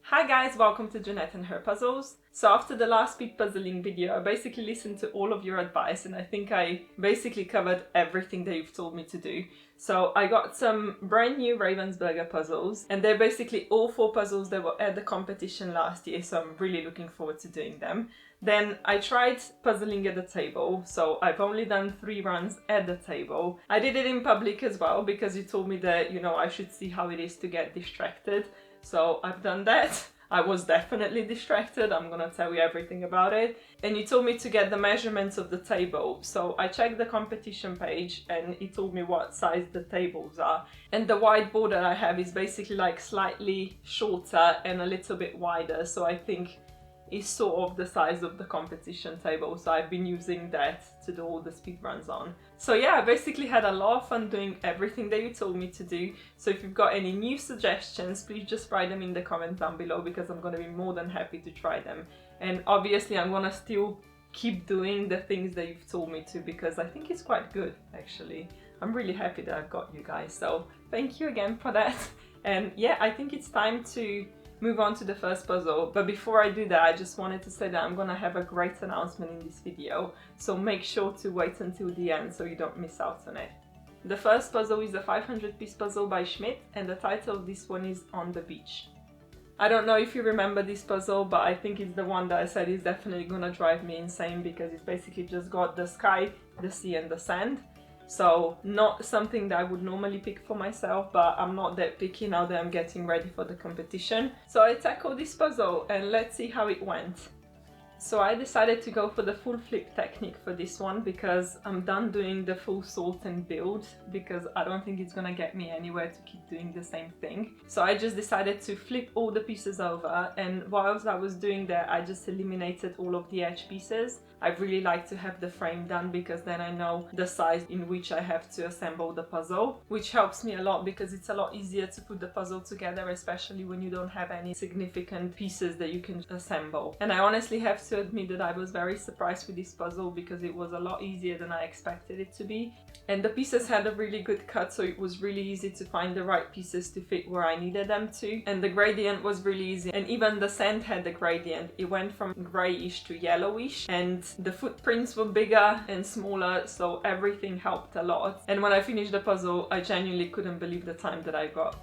Hi guys, welcome to Jeanette and her puzzles. So after the last speed puzzling video, I basically listened to all of your advice and I think I basically covered everything that you've told me to do. So I got some brand new Ravensburger puzzles and they're basically all 4 puzzles that were at the competition last year, so I'm really looking forward to doing them. Then I tried puzzling at the table, so I've only done 3 runs at the table. I did it in public as well because you told me that, I should see how it is to get distracted. So I've done that. I was definitely distracted, I'm gonna tell you everything about it. And you told me to get the measurements of the table. So I checked the competition page and it told me what size the tables are. And the whiteboard that I have is basically like slightly shorter and a little bit wider. So I think it's sort of the size of the competition table. So I've been using that to do all the speed runs on. So yeah, I basically had a lot of fun doing everything that you told me to do. So if you've got any new suggestions, please just write them in the comments down below because I'm gonna be more than happy to try them. And obviously I'm gonna still keep doing the things that you've told me to because I think it's quite good actually. I'm really happy that I've got you guys. So thank you again for that. And yeah, I think it's time to move on to the first puzzle, but before I do that I just wanted to say that I'm gonna have a great announcement in this video, so make sure to wait until the end so you don't miss out on it. The first puzzle is a 500-piece puzzle by Schmidt and the title of this one is On the Beach. I don't know if you remember this puzzle, but I think it's the one that I said is definitely gonna drive me insane because it's basically just got the sky, the sea and the sand. So not something that I would normally pick for myself, but I'm not that picky now that I'm getting ready for the competition. So I tackled this puzzle and let's see how it went. So I decided to go for the full flip technique for this one because I'm done doing the full sort and build because I don't think it's gonna get me anywhere to keep doing the same thing. So I just decided to flip all the pieces over, and whilst I was doing that I just eliminated all of the edge pieces. I really like to have the frame done because then I know the size in which I have to assemble the puzzle, which helps me a lot because it's a lot easier to put the puzzle together, especially when you don't have any significant pieces that you can assemble. And I honestly have to admit that I was very surprised with this puzzle because it was a lot easier than I expected it to be. And the pieces had a really good cut, so it was really easy to find the right pieces to fit where I needed them to. And the gradient was really easy, and even the sand had a gradient. It went from greyish to yellowish, and the footprints were bigger and smaller, so everything helped a lot. And when I finished the puzzle, I genuinely couldn't believe the time that I got.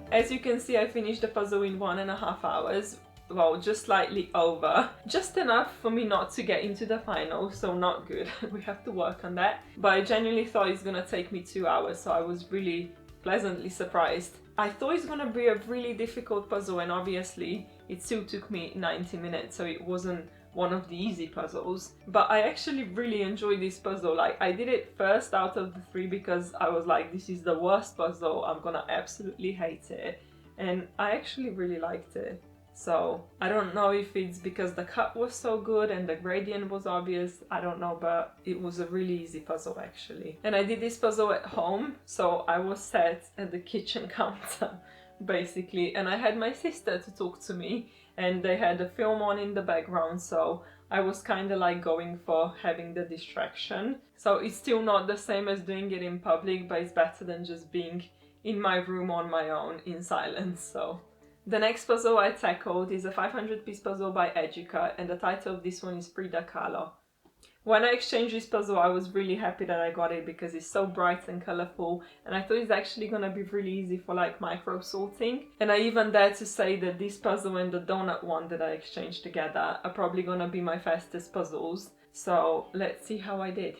As you can see, I finished the puzzle in 1.5 hours. Well, just slightly over. Just enough for me not to get into the final, so not good. We have to work on that. But I genuinely thought it's gonna take me 2 hours, so I was really pleasantly surprised. I thought it's gonna be a really difficult puzzle, and obviously it still took me 90 minutes, so it wasn't one of the easy puzzles. But I actually really enjoyed this puzzle. Like, I did it first out of the 3 because I was like, this is the worst puzzle, I'm gonna absolutely hate it. And I actually really liked it. So I don't know if it's because the cut was so good and the gradient was obvious, I don't know, but it was a really easy puzzle actually. And I did this puzzle at home, so I was sat at the kitchen counter basically, and I had my sister to talk to me and they had a film on in the background, so I was kind of like going for having the distraction. So it's still not the same as doing it in public, but it's better than just being in my room on my own in silence. So the next puzzle I tackled is a 500-piece puzzle by Educa, and the title of this one is Frida, Kahlo. When I exchanged this puzzle, I was really happy that I got it because it's so bright and colourful, and I thought it's actually gonna be really easy for like micro sorting. And I even dare to say that this puzzle and the donut one that I exchanged together are probably gonna be my fastest puzzles. So let's see how I did.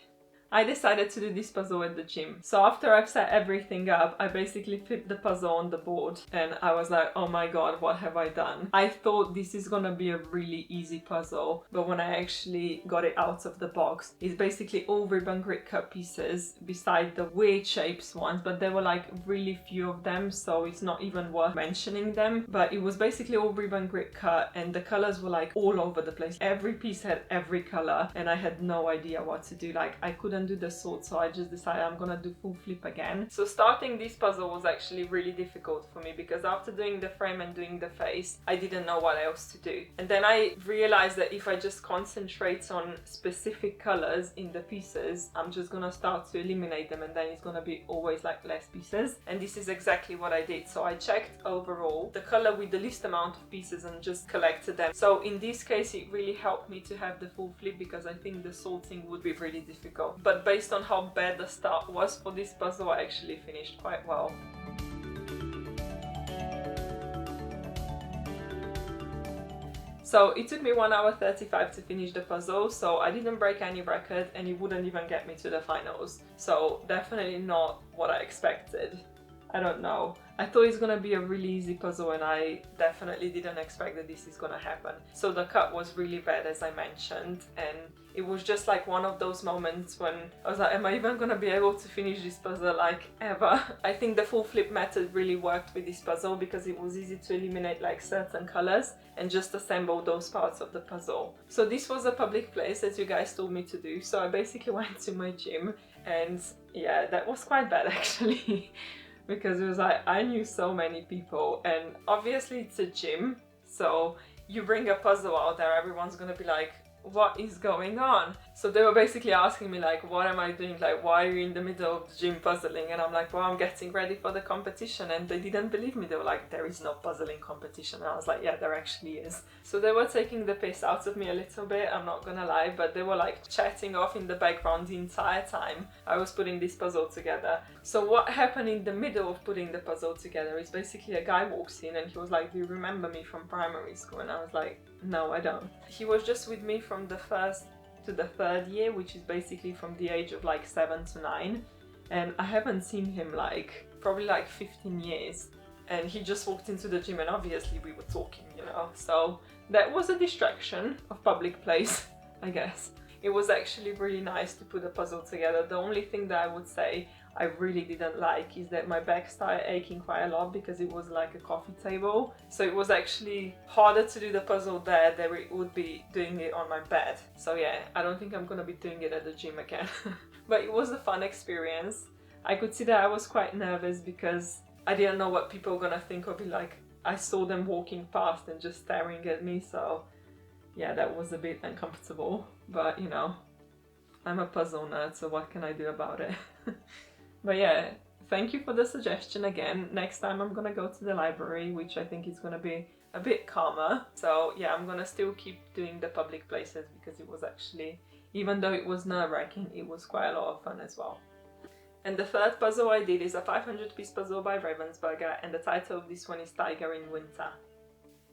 I decided to do this puzzle at the gym. So after I've set everything up, I basically flipped the puzzle on the board and I was like, oh my god, what have I done? I thought this is gonna be a really easy puzzle, but when I actually got it out of the box, it's basically all ribbon grit cut pieces beside the weird shapes ones, but there were like really few of them, so it's not even worth mentioning them. But it was basically all ribbon grit cut and the colors were like all over the place. Every piece had every color and I had no idea what to do. Like, I couldn't couldn't do the sword, so I just decided I'm gonna do full flip again. So starting this puzzle was actually really difficult for me because after doing the frame and doing the face, I didn't know what else to do. And then I realized that if I just concentrate on specific colors in the pieces, I'm just gonna start to eliminate them, and then it's gonna be always like less pieces. And this is exactly what I did. So I checked overall the color with the least amount of pieces and just collected them. So in this case, it really helped me to have the full flip because I think the sorting would be really difficult. But based on how bad the start was for this puzzle, I actually finished quite well. So it took me 1 hour 35 to finish the puzzle, so I didn't break any record and it wouldn't even get me to the finals. So definitely not what I expected. I don't know. I thought it's gonna be a really easy puzzle and I definitely didn't expect that this is gonna happen. So the cut was really bad, as I mentioned, and it was just like one of those moments when I was like, am I even gonna be able to finish this puzzle like ever? I think the full flip method really worked with this puzzle because it was easy to eliminate like certain colors and just assemble those parts of the puzzle. So this was a public place, as you guys told me to do, so I basically went to my gym, and yeah, that was quite bad actually. Because it was like, I knew so many people, and obviously it's a gym, so you bring a puzzle out there, everyone's gonna be like, what is going on? So they were basically asking me like, what am I doing? Like, why are you in the middle of the gym puzzling? And I'm like, well, I'm getting ready for the competition. And they didn't believe me. They were like, there is no puzzling competition. And I was like, yeah, there actually is. So they were taking the piss out of me a little bit, I'm not gonna lie, but they were like chatting off in the background the entire time I was putting this puzzle together. So what happened in the middle of putting the puzzle together is basically a guy walks in and he was like, do you remember me from primary school? And I was like, no, I don't. He was just with me from the first to the third year, which is basically from the age of like 7 to 9, and I haven't seen him like probably like 15 years, and he just walked into the gym and obviously we were talking, you know, so that was a distraction of public place, I guess. It was actually really nice to put a puzzle together. The only thing that I would say I really didn't like is that my back started aching quite a lot because it was like a coffee table. So it was actually harder to do the puzzle there than it would be doing it on my bed. So yeah, I don't think I'm gonna be doing it at the gym again. But it was a fun experience. I could see that I was quite nervous because I didn't know what people were gonna think or be like. I saw them walking past and just staring at me, so yeah, that was a bit uncomfortable. But you know, I'm a puzzle nerd, so what can I do about it? But yeah, thank you for the suggestion again. Next time I'm gonna go to the library, which I think is gonna be a bit calmer. So yeah, I'm gonna still keep doing the public places because it was actually, even though it was nerve-wracking, it was quite a lot of fun as well. And the third puzzle I did is a 500-piece puzzle by Ravensburger, and the title of this one is Tiger in Winter.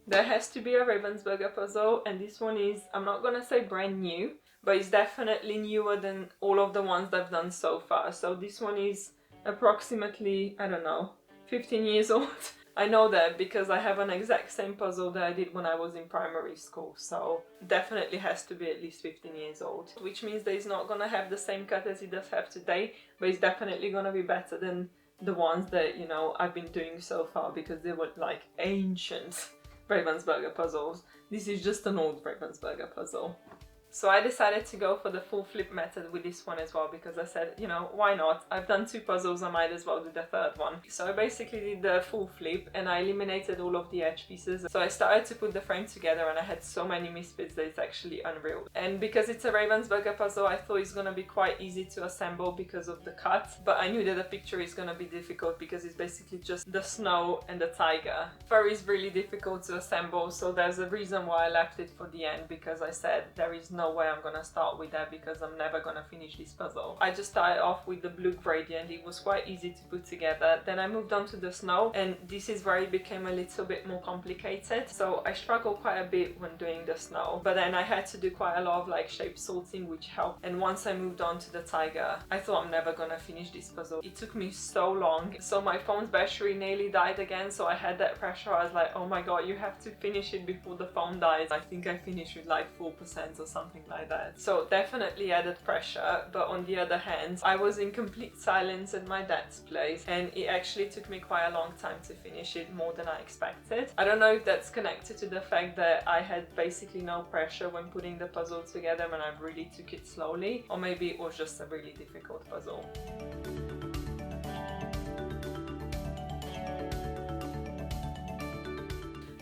There has to be a Ravensburger puzzle, and this one is, I'm not gonna say brand new, but it's definitely newer than all of the ones that I've done so far. So this one is approximately, I don't know, 15 years old. I know that because I have an exact same puzzle that I did when I was in primary school, so definitely has to be at least 15 years old. Which means that it's not gonna have the same cut as it does have today, but it's definitely gonna be better than the ones that, you know, I've been doing so far because they were like ancient Ravensburger puzzles. This is just an old Ravensburger puzzle. So I decided to go for the full flip method with this one as well because I said, you know, why not? I've done 2 puzzles, I might as well do the third one. So I basically did the full flip and I eliminated all of the edge pieces. So I started to put the frame together and I had so many misfits that it's actually unreal. And because it's a Ravensburger puzzle, I thought it's gonna be quite easy to assemble because of the cut. But I knew that the picture is gonna be difficult because it's basically just the snow and the tiger. Fur is really difficult to assemble, so there's a reason why I left it for the end, because I said there is no way I'm gonna start with that because I'm never gonna finish this puzzle. I just started off with the blue gradient. It was quite easy to put together. Then I moved on to the snow, and this is where it became a little bit more complicated. So I struggled quite a bit when doing the snow, but then I had to do quite a lot of like shape sorting, which helped. And once I moved on to the tiger, I thought I'm never gonna finish this puzzle. It took me so long. So my phone's battery nearly died again, so I had that pressure. I was like, oh my god, you have to finish it before the phone dies. I think I finished with like 4% or something something like that. So definitely added pressure, but on the other hand, I was in complete silence at my dad's place and it actually took me quite a long time to finish it, more than I expected. I don't know if that's connected to the fact that I had basically no pressure when putting the puzzle together and I really took it slowly, or maybe it was just a really difficult puzzle.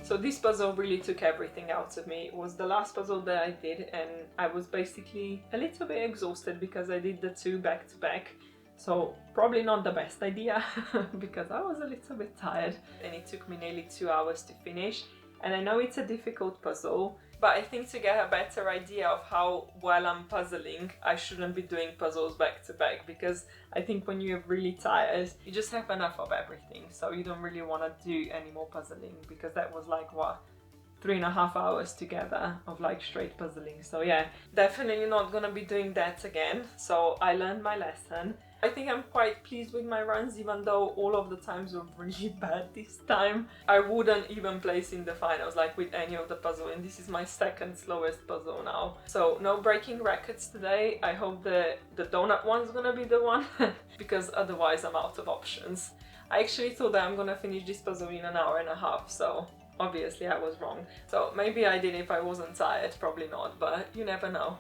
So this puzzle really took everything out of me. It was the last puzzle that I did and I was basically a little bit exhausted because I did the two back to back. So probably not the best idea because I was a little bit tired and it took me nearly 2 hours to finish. And I know it's a difficult puzzle, but I think to get a better idea of how well I'm puzzling, I shouldn't be doing puzzles back to back, because I think when you're really tired, you just have enough of everything. So you don't really want to do any more puzzling, because that was like, what, 3.5 hours together of like straight puzzling. So yeah, definitely not gonna be doing that again. So I learned my lesson. I think I'm quite pleased with my runs, even though all of the times were really bad this time. I wouldn't even place in the finals like with any of the puzzle, and this is my second slowest puzzle now. So no breaking records today. I hope the donut one's gonna be the one because otherwise I'm out of options. I actually thought that I'm gonna finish this puzzle in 1.5 hours, so obviously I was wrong. So maybe I did if I wasn't tired, probably not, but you never know.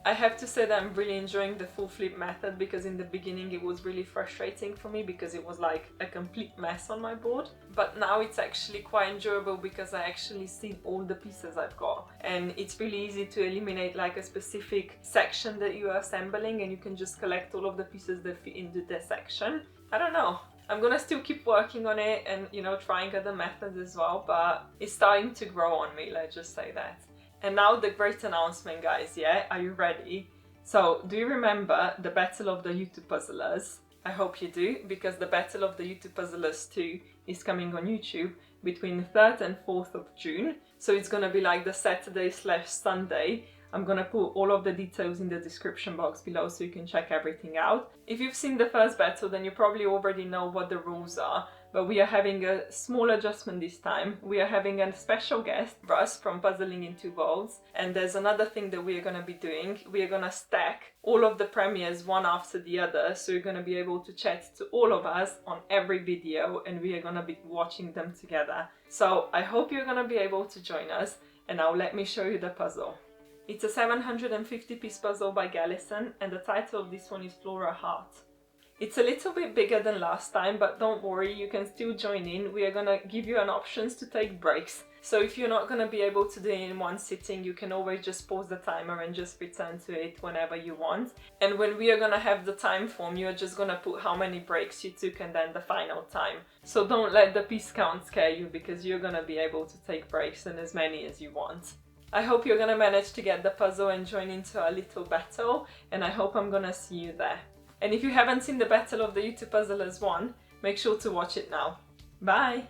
I have to say that I'm really enjoying the full flip method, because in the beginning it was really frustrating for me because it was like a complete mess on my board. But now it's actually quite enjoyable because I actually see all the pieces I've got, and it's really easy to eliminate like a specific section that you are assembling, and you can just collect all of the pieces that fit into the section. I don't know. I'm gonna still keep working on it and, you know, trying other methods as well, but it's starting to grow on me, let's just say that. And now the great announcement, guys, yeah? Are you ready? So, do you remember the Battle of the YouTube Puzzlers? I hope you do, because the Battle of the YouTube Puzzlers 2 is coming on YouTube between the 3rd and 4th of June. So it's gonna be like the Saturday/Sunday. I'm gonna put all of the details in the description box below so you can check everything out. If you've seen the first battle, then you probably already know what the rules are, but we are having a small adjustment this time. We are having a special guest, Russ from Puzzling in Two Worlds, and there's another thing that we are gonna be doing. We are gonna stack all of the premieres one after the other, so you're gonna be able to chat to all of us on every video, and we are gonna be watching them together. So I hope you're gonna be able to join us, and now let me show you the puzzle. It's a 750-piece puzzle by Gallison, and the title of this one is Flora Heart. It's a little bit bigger than last time, but don't worry, you can still join in. We are gonna give you an option to take breaks. So if you're not gonna be able to do it in one sitting, you can always just pause the timer and just return to it whenever you want. And when we are gonna have the time form, you're just gonna put how many breaks you took and then the final time. So don't let the piece count scare you, because you're gonna be able to take breaks, and as many as you want. I hope you're gonna manage to get the puzzle and join into our little battle, and I hope I'm gonna see you there. And if you haven't seen the Battle of the YouTube Puzzlers 1, make sure to watch it now. Bye!